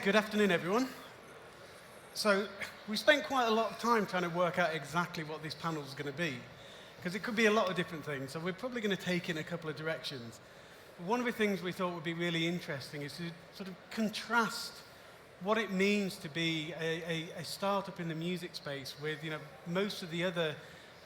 Good afternoon, everyone. So we spent quite a lot of time trying to work out exactly what this panel is going to be, because it could be a lot of different things, so we're probably going to take in a couple of directions. But one of the things we thought would be really interesting is to sort of contrast what it means to be a startup in the music space with, most of the other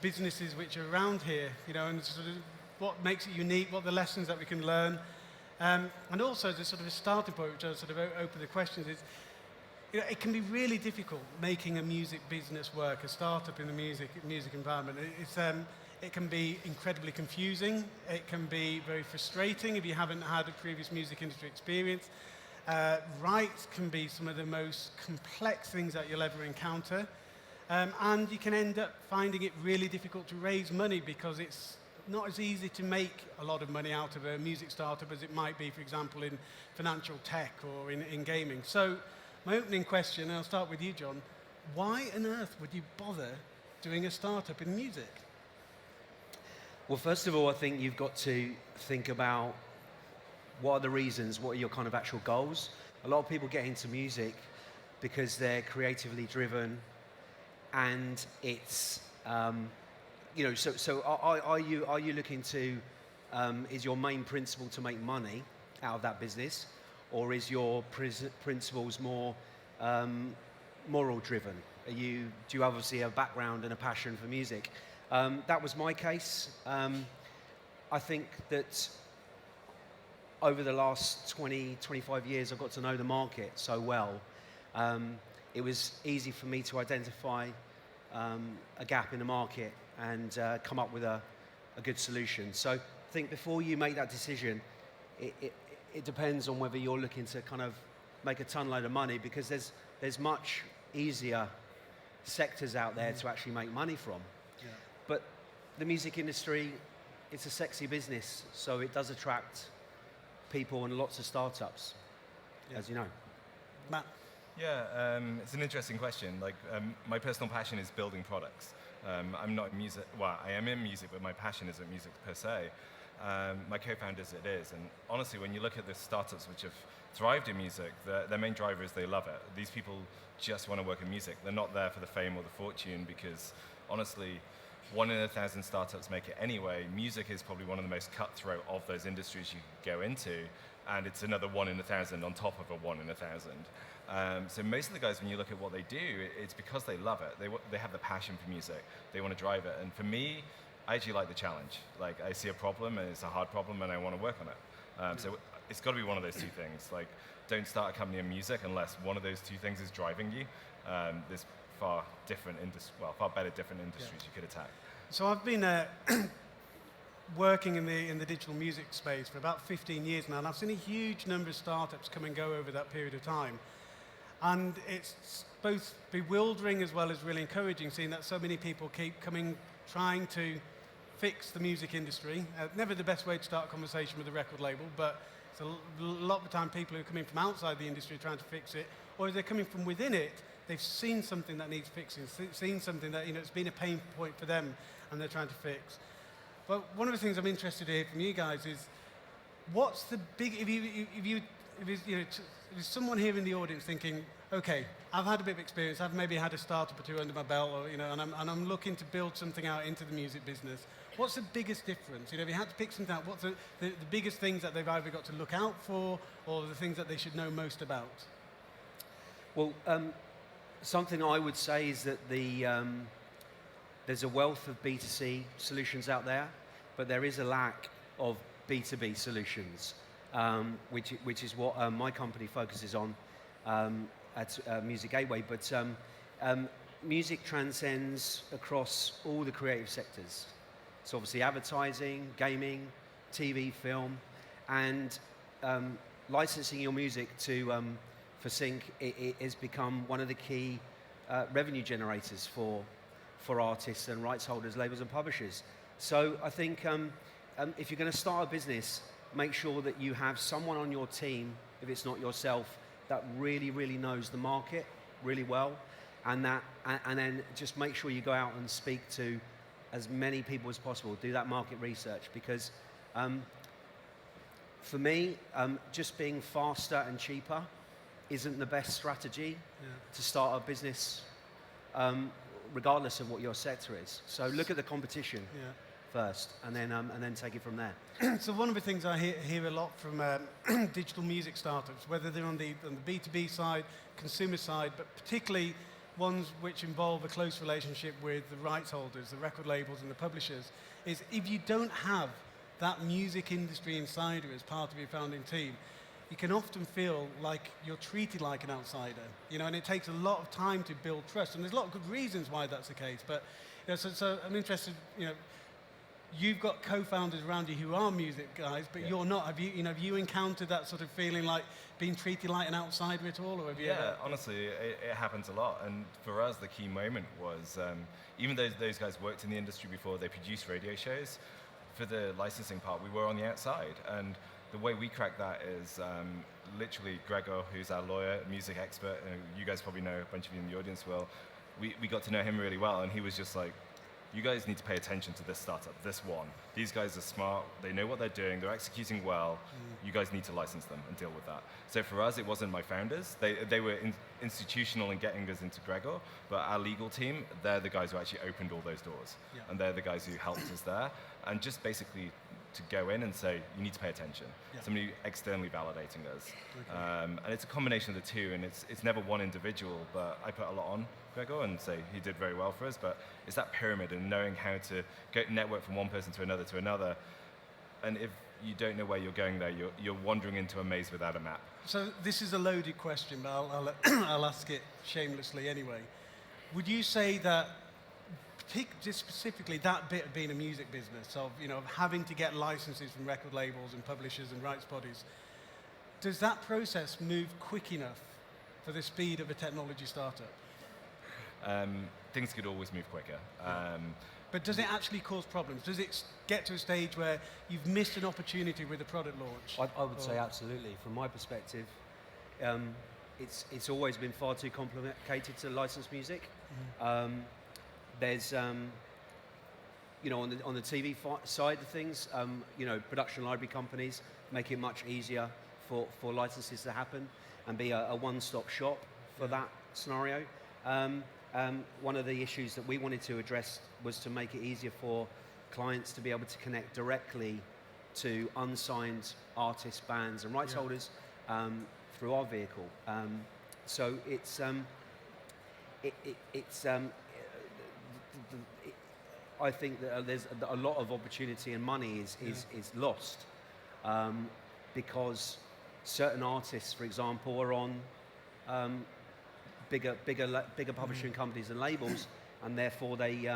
businesses which are around here, and sort of what makes it unique, what the lessons that we can learn. And also, the sort of a starting point, which I'll sort of open the questions, is it can be really difficult making a music business work, a startup in the music environment. It can be incredibly confusing. It can be very frustrating if you haven't had a previous music industry experience. Rights can be some of the most complex things that you'll ever encounter. And you can end up finding it really difficult to raise money because it's not as easy to make a lot of money out of a music startup as it might be, for example, in financial tech or in gaming. So my opening question, and I'll start with you, Jon, why on earth would you bother doing a startup in music? Well, first of all, I think you've got to think about what are the reasons, what are your kind of actual goals. A lot of people get into music because they're creatively driven, and it's So are you looking to, is your main principle to make money out of that business, or is your principles more moral driven? Do you obviously have a background and a passion for music? That was my case. I think that over the last 20, 25 years, I've got to know the market so well. It was easy for me to identify a gap in the market and come up with a good solution. So I think before you make that decision, it depends on whether you're looking to kind of make a ton load of money, because there's much easier sectors out there to actually make money from. Yeah. But the music industry, it's a sexy business, so it does attract people and lots of startups, as you know. Matt? Yeah, it's an interesting question. My personal passion is building products. I'm not in music. Well, I am in music, but my passion isn't music per se. My co-founders, it is. And honestly, when you look at the startups which have thrived in music, their main driver is they love it. These people just want to work in music. They're not there for the fame or the fortune, because honestly, 1 in 1,000 startups make it anyway. Music is probably one of the most cutthroat of those industries you can go into, and it's another 1 in 1,000 on top of a 1 in 1,000. So most of the guys, when you look at what they do, it's because they love it. They have the passion for music. They want to drive it. And for me, I actually like the challenge. I see a problem, and it's a hard problem, and I want to work on it. So it's got to be one of those two things. Don't start a company in music unless one of those two things is driving you. There's far better different industries you could attack. So I've been working in the digital music space for about 15 years now, and I've seen a huge number of startups come and go over that period of time. And it's both bewildering as well as really encouraging, seeing that so many people keep coming, trying to fix the music industry. Never the best way to start a conversation with a record label, but it's a lot of the time people who are coming from outside the industry trying to fix it, or if they're coming from within it, they've seen something that needs fixing, seen something that it's been a pain point for them, and they're trying to fix. But one of the things I'm interested to hear from you guys is, what's the big, if there's someone here in the audience thinking, okay, I've had a bit of experience, I've maybe had a startup or two under my belt, or, and I'm looking to build something out into the music business. What's the biggest difference? If you had to pick something out, what's the biggest things that they've either got to look out for, or the things that they should know most about? Well, something I would say is that there's a wealth of B2C solutions out there, but there is a lack of B2B solutions, which is what my company focuses on at Music Gateway. But music transcends across all the creative sectors. So obviously advertising, gaming, TV, film, and licensing your music for sync it has become one of the key revenue generators for artists and rights holders, labels and publishers. So I think if you're going to start a business, make sure that you have someone on your team, if it's not yourself, that really, really knows the market really well, and then just make sure you go out and speak to as many people as possible. Do that market research, because for me, just being faster and cheaper isn't the best strategy to start a business, regardless of what your sector is. So look at the competition first, and then take it from there. So one of the things I hear a lot from digital music startups, whether they're on the B2B side, consumer side, but particularly ones which involve a close relationship with the rights holders, the record labels and the publishers, is if you don't have that music industry insider as part of your founding team, you can often feel like you're treated like an outsider, and it takes a lot of time to build trust. And there's a lot of good reasons why that's the case. But so I'm interested, you've got co-founders around you who are music guys, but you're not. Have you encountered that sort of feeling like being treated like an outsider at all, or have you? Yeah, honestly, it happens a lot. And for us, the key moment was even though those guys worked in the industry before, they produced radio shows. For the licensing part, we were on the outside, and the way we cracked that is literally Gregor, who's our lawyer, music expert, and you guys probably know, a bunch of you in the audience will. We got to know him really well, and he was just like, you guys need to pay attention to this startup, this one. These guys are smart, they know what they're doing, they're executing well. You guys need to license them and deal with that. So for us, it wasn't my founders. They were institutional in getting us into Gregor, but our legal team, they're the guys who actually opened all those doors. And they're the guys who helped us there. And just basically to go in and say, you need to pay attention. Somebody externally validating us. And it's a combination of the two, and it's never one individual, but I put a lot on Gregor and say he did very well for us, but it's that pyramid and knowing how to network from one person to another. And if you don't know where you're going there, you're wandering into a maze without a map. So this is a loaded question, but I'll ask it shamelessly anyway. Would you say that, just specifically that bit of being a music business, of having to get licenses from record labels and publishers and rights bodies, does that process move quick enough for the speed of a technology startup? Things could always move quicker. But does it actually cause problems? Does it get to a stage where you've missed an opportunity with a product launch? I would say absolutely. From my perspective, it's always been far too complicated to license music. There's, on the TV side of things, production library companies make it much easier for licenses to happen and be a one-stop shop for that scenario. One of the issues that we wanted to address was to make it easier for clients to be able to connect directly to unsigned artists, bands, and rights holders through our vehicle. So I think that there's a lot of opportunity and money is lost because certain artists, for example, are on bigger publishing companies and labels, and therefore they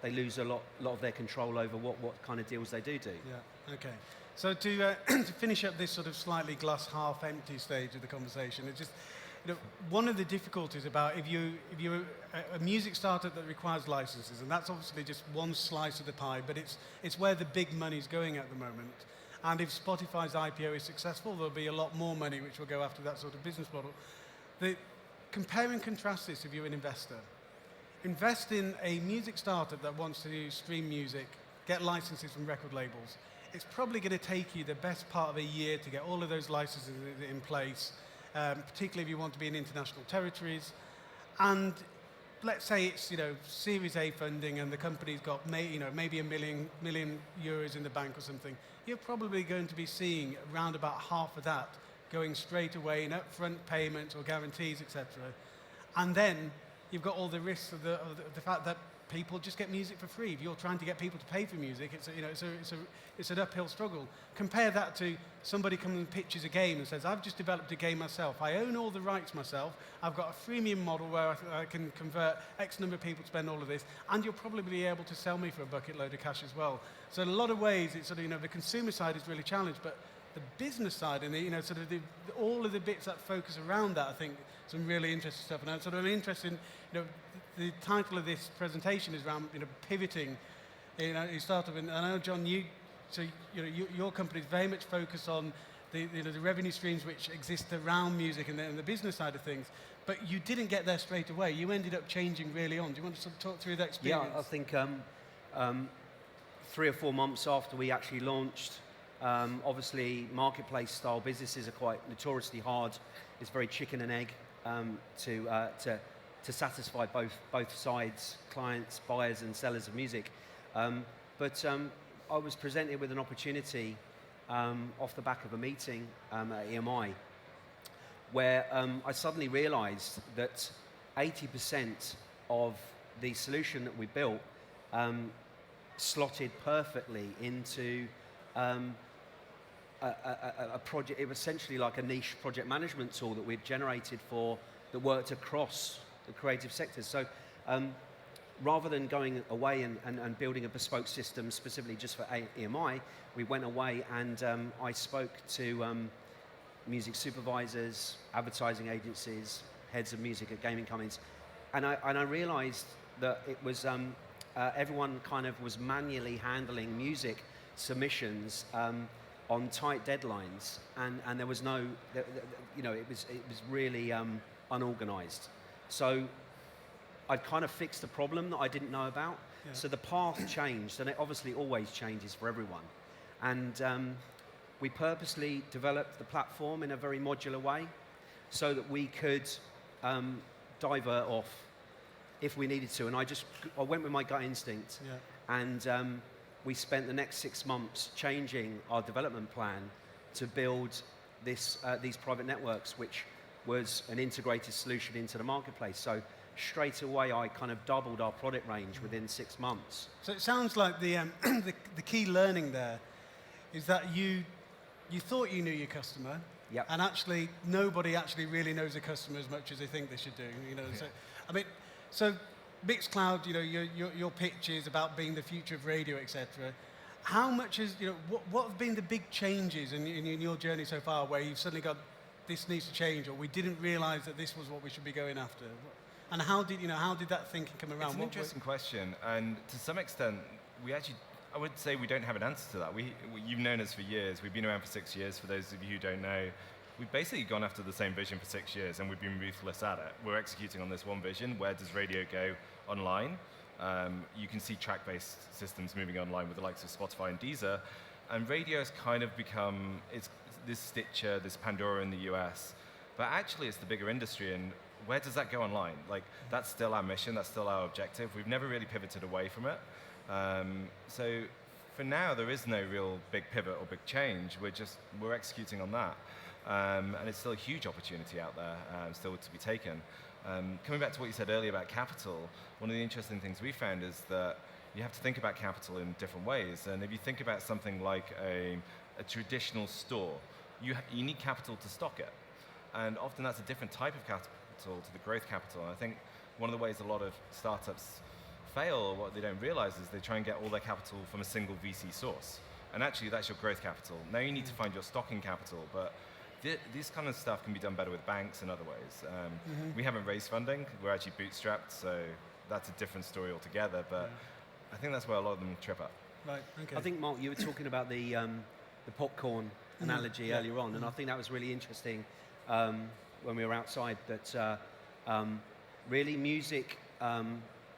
lose a lot of their control over what kind of deals they do. Yeah. Okay. So to finish up this sort of slightly glass half empty stage of the conversation, it's just one of the difficulties about if you're a music startup that requires licenses, and that's obviously just one slice of the pie, but it's where the big money's going at the moment. And if Spotify's IPO is successful, there'll be a lot more money which will go after that sort of business model. Compare and contrast this if you're an investor. Invest in a music startup that wants to stream music, get licenses from record labels. It's probably going to take you the best part of a year to get all of those licenses in place, particularly if you want to be in international territories. And let's say it's Series A funding and the company's got maybe $1 million in the bank or something. You're probably going to be seeing around about half of that going straight away in upfront payments or guarantees, etc. And then you've got all the risks of the fact that people just get music for free. If you're trying to get people to pay for music, it's an uphill struggle. Compare that to somebody comes and pitches a game and says, I've just developed a game myself. I own all the rights myself. I've got a freemium model where I can convert X number of people to spend all of this, and you'll probably be able to sell me for a bucket load of cash as well. So in a lot of ways, it's the consumer side is really challenged, but the business side and all of the bits that focus around that, I think, some really interesting stuff. And I'm sort of interested in, the title of this presentation is around pivoting. You started with, I know, Jon, your company is very much focused on the revenue streams which exist around music and the business side of things. But you didn't get there straight away. You ended up changing really on. Do you want to sort of talk through that experience? Yeah, I think 3 or 4 months after we actually launched Obviously, marketplace-style businesses are quite notoriously hard. It's very chicken and egg to satisfy both sides, clients, buyers, and sellers of music. But I was presented with an opportunity off the back of a meeting at EMI, where I suddenly realised that 80% of the solution that we built slotted perfectly into a project. It was essentially like a niche project management tool that we'd generated that worked across the creative sectors. So rather than going away and building a bespoke system specifically just for EMI, we went away and I spoke to music supervisors, advertising agencies, heads of music at gaming companies, and I realised that it was everyone kind of was manually handling music submissions on tight deadlines, and there was no, it was really unorganised. So I'd kind of fixed a problem that I didn't know about. Yeah. So the path changed, and it obviously always changes for everyone. And we purposely developed the platform in a very modular way so that we could divert off if we needed to. And I went with my gut instinct. Yeah. And we spent the next 6 months changing our development plan to build these private networks, which was an integrated solution into the marketplace. So straight away, I kind of doubled our product range within 6 months. So it sounds like the key learning there is that you thought you knew your customer, yep. And actually nobody actually really knows the customer as much as they think they should do. So I mean, so Mixcloud, your pitch is about being the future of radio, etc. How much is what have been the big changes in your journey so far, where you've suddenly got this needs to change, or we didn't realise that this was what we should be going after? And how did that thinking come around? It's an interesting question, and to some extent, I would say we don't have an answer to that. You've known us for years. We've been around for 6 years. For those of you who don't know, we've basically gone after the same vision for 6 years, and we've been ruthless at it. We're executing on this one vision. Where does radio go online? You can see track-based systems moving online with the likes of Spotify and Deezer, and radio has kind of become this Stitcher, this Pandora in the US, but actually it's the bigger industry. And where does that go online? Like, that's still our mission, that's still our objective. We've never really pivoted away from it. So for now, there is no real big pivot or big change. We're executing on that. And it's still a huge opportunity out there, still to be taken. Coming back to what you said earlier about capital, one of the interesting things we found is that you have to think about capital in different ways. And if you think about something like a traditional store, you need capital to stock it. And often that's a different type of capital to the growth capital. And I think one of the ways a lot of startups fail, or what they don't realize, is they try and get all their capital from a single VC source. And actually, that's your growth capital. Now you need to find your stocking capital, but this kind of stuff can be done better with banks and other ways. We haven't raised funding. We're actually bootstrapped, so that's a different story altogether. But I think that's where a lot of them trip up. Right, okay. I think, Mark, you were talking about the popcorn analogy earlier on, and I think that was really interesting when we were outside, that really music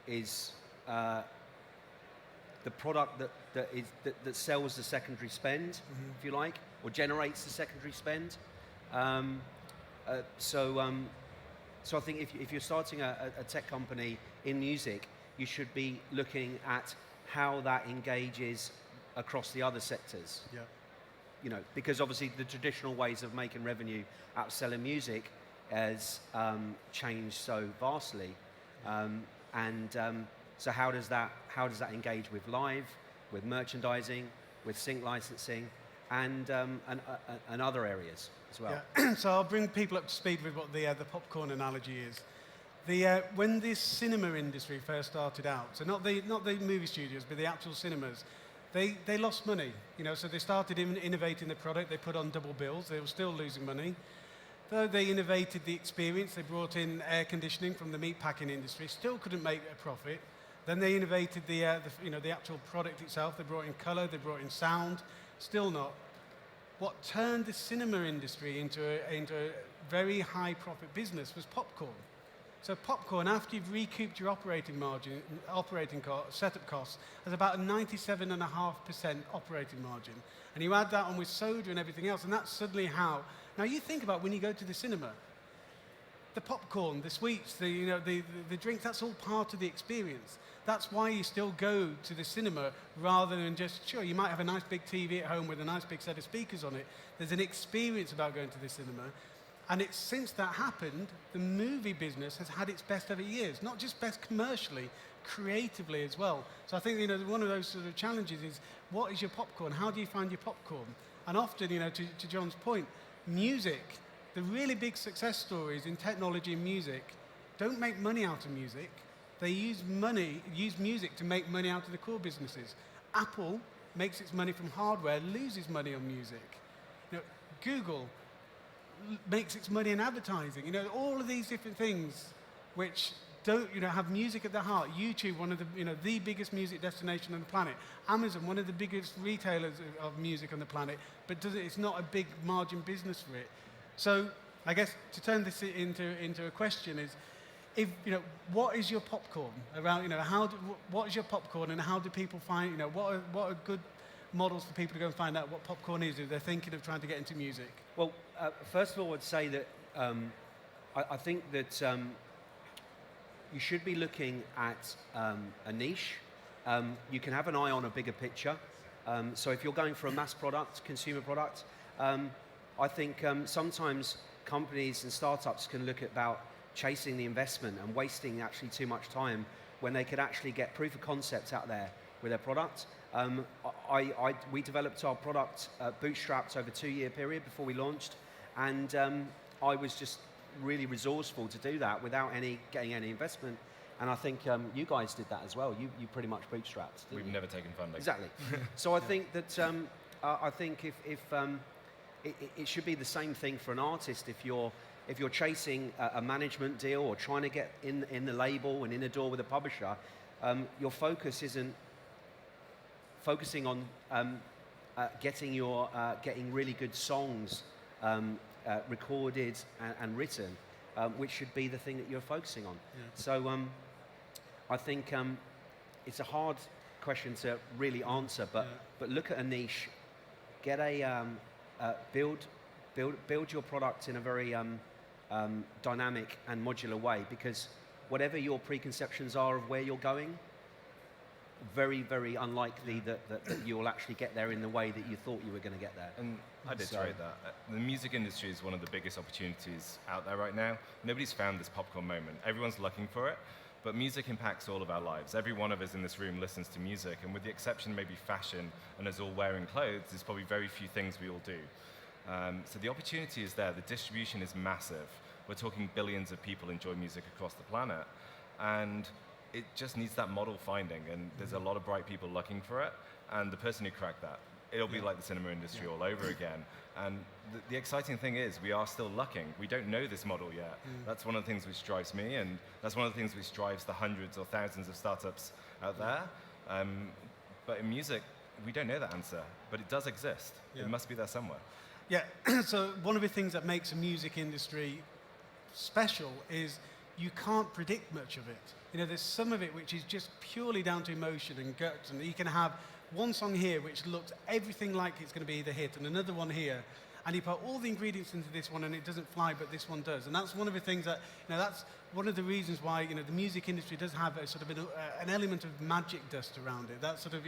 is the product that sells the secondary spend, if you like, or generates the secondary spend. So I think if you're starting a tech company in music, you should be looking at how that engages across the other sectors. Yeah. Because obviously the traditional ways of making revenue out of selling music has changed so vastly. So how does that engage with live, with merchandising, with sync licensing, and other areas as well? Yeah. So I'll bring people up to speed with what the popcorn analogy is. When this cinema industry first started out, so not the movie studios, but the actual cinemas, they lost money. So they started innovating the product. They put on double bills. They were still losing money. Though they innovated the experience, they brought in air conditioning from the meatpacking industry, still couldn't make a profit. Then they innovated the actual product itself. They brought in color, they brought in sound, still not. What turned the cinema industry into a very high profit business was popcorn. So popcorn, after you've recouped your operating margin, setup costs, has about a 97.5% operating margin. And you add that on with soda and everything else, and that's suddenly how. Now you think about when you go to the cinema, the popcorn, the sweets, the drinks, that's all part of the experience. That's why you still go to the cinema rather than just, sure, you might have a nice big TV at home with a nice big set of speakers on it. There's an experience about going to the cinema. And it's since that happened, the movie business has had its best ever years, not just best commercially, creatively as well. So I think one of those sort of challenges is, what is your popcorn? How do you find your popcorn? And often, to Jon's point, music, the really big success stories in technology and music don't make money out of music. They use music to make money out of the core businesses. Apple makes its money from hardware, loses money on music. Google makes its money in advertising. All of these different things which don't have music at the heart. YouTube, one of the biggest music destination on the planet. Amazon, one of the biggest retailers of music on the planet, but it's not a big margin business for it. So I guess to turn this into a question is, what is your popcorn around? What is your popcorn, and how do people find? What are good models for people to go and find out what popcorn is if they're thinking of trying to get into music? Well, first of all, I'd say that I think that you should be looking at a niche. You can have an eye on a bigger picture. So if you're going for a mass product, consumer product, I think sometimes companies and startups can look about chasing the investment and wasting actually too much time when they could actually get proof of concept out there with their product. We developed our product bootstrapped over a 2-year period before we launched, and I was just really resourceful to do that without getting any investment. And I think you guys did that as well. You pretty much bootstrapped. We've never taken funding. Exactly. So I think that I think if it should be the same thing for an artist. If you're chasing a management deal or trying to get in the label and in the door with a publisher, your focus isn't focusing on getting really good songs recorded and written, which should be the thing that you're focusing on. Yeah. So I think it's a hard question to really answer, but look at a niche, get build your product in a very dynamic and modular way, because whatever your preconceptions are of where you're going, very, very unlikely that you will actually get there in the way that you thought you were going to get there. And I'd iterate that. The music industry is one of the biggest opportunities out there right now. Nobody's found this popcorn moment. Everyone's looking for it, but music impacts all of our lives. Every one of us in this room listens to music, and with the exception maybe fashion and us all wearing clothes, there's probably very few things we all do. So the opportunity is there. The distribution is massive. We're talking billions of people enjoy music across the planet, and it just needs that model finding, and there's a lot of bright people looking for it, and the person who cracked that, it'll be like the cinema industry all over again. And the exciting thing is we are still looking. We don't know this model yet. That's one of the things which drives me, and that's one of the things which drives the hundreds or thousands of startups out there. But in music, we don't know that answer, but it does exist. It must be there somewhere. Yeah, so one of the things that makes a music industry special is you can't predict much of it. There's some of it which is just purely down to emotion and guts, and you can have one song here which looks everything like it's going to be the hit, and another one here, and you put all the ingredients into this one and it doesn't fly, but this one does. And that's one of the things that, that's one of the reasons why, the music industry does have a sort of an element of magic dust around it. That sort of,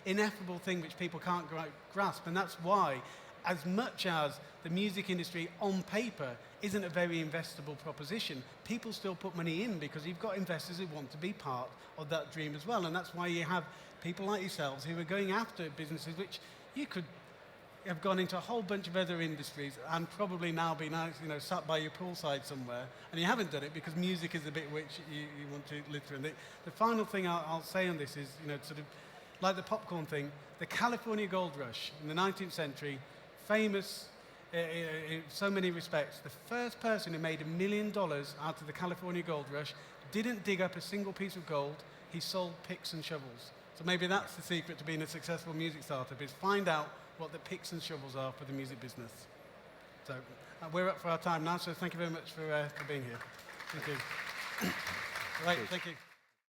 ineffable thing which people can't grasp. And that's why, as much as the music industry on paper isn't a very investable proposition, people still put money in because you've got investors who want to be part of that dream as well. And that's why you have people like yourselves who are going after businesses which you could have gone into a whole bunch of other industries and probably now be sat by your poolside somewhere, and you haven't done it because music is the bit which you want to live through. And the final thing I'll say on this is, sort of like the popcorn thing, the California Gold Rush in the 19th century, famous in so many respects. The first person who made $1 million out of the California Gold Rush didn't dig up a single piece of gold. He sold picks and shovels. So maybe that's the secret to being a successful music startup, is find out what the picks and shovels are for the music business. So we're up for our time now, so thank you very much for being here. Thank you. Right, thank you.